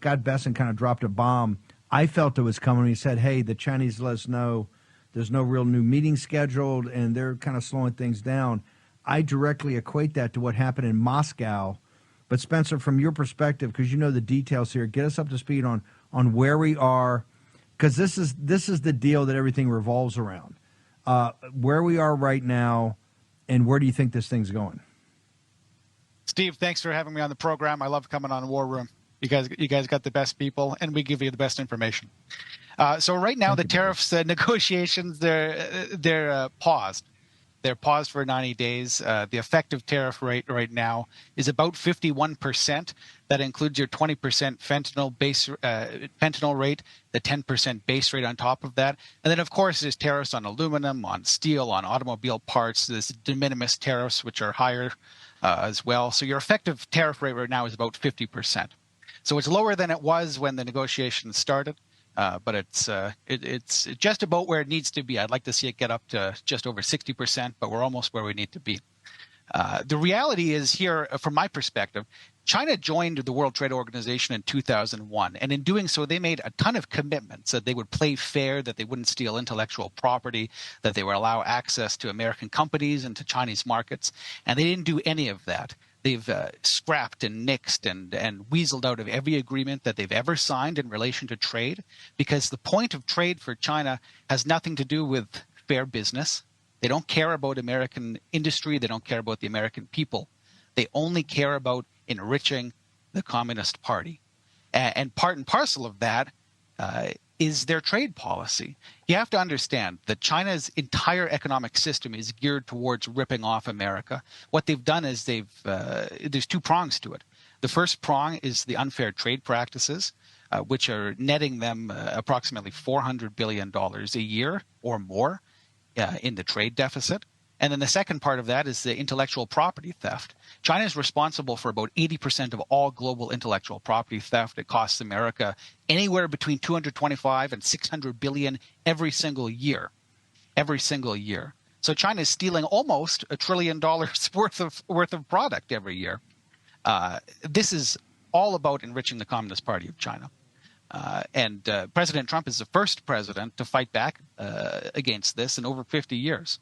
Scott Besson kind of dropped a bomb. I felt it was coming when he said, hey, the Chinese let us know there's no real new meeting scheduled, and they're kind of slowing things down. I directly equate that to what happened in Moscow. But, Spencer, from your perspective, because you know the details here, get us up to speed on where we are, because this is the deal that everything revolves around. Where we are right now, and where do you think this thing's going? Steve, thanks for having me on the program. I love coming on War Room. You guys got the best people, and we give you the best information. So right now, the tariffs negotiations, they're paused. They're paused for 90 days. The effective tariff rate right now is about 51%. That includes your 20% fentanyl rate, the 10% base rate on top of that. And then, of course, there's tariffs on aluminum, on steel, on automobile parts. There's de minimis tariffs, which are higher as well. So your effective tariff rate right now is about 50%. So it's lower than it was when the negotiations started. But it's just about where it needs to be. I'd like to see it get up to just over 60%, but we're almost where we need to be. The reality is here, from my perspective, China joined the World Trade Organization in 2001. And in doing so, they made a ton of commitments that they would play fair, that they wouldn't steal intellectual property, that they would allow access to American companies and to Chinese markets. And they didn't do any of that. They've scrapped and nixed and weaseled out of every agreement that they've ever signed in relation to trade, because the point of trade for China has nothing to do with fair business. They don't care about American industry. They don't care about the American people. They only care about enriching the Communist Party. And part and parcel of that is their trade policy. You have to understand that China's entire economic system is geared towards ripping off America. What they've done is there's two prongs to it. The first prong is the unfair trade practices, which are netting them approximately $400 billion a year or more in the trade deficit. And then the second part of that is the intellectual property theft. China is responsible for about 80% of all global intellectual property theft. It costs America anywhere between 225 and 600 billion every single year. Every single year. So China is stealing almost $1 trillion worth of product every year. This is all about enriching the Communist Party of China. And President Trump is the first president to fight back against this in over 50 years.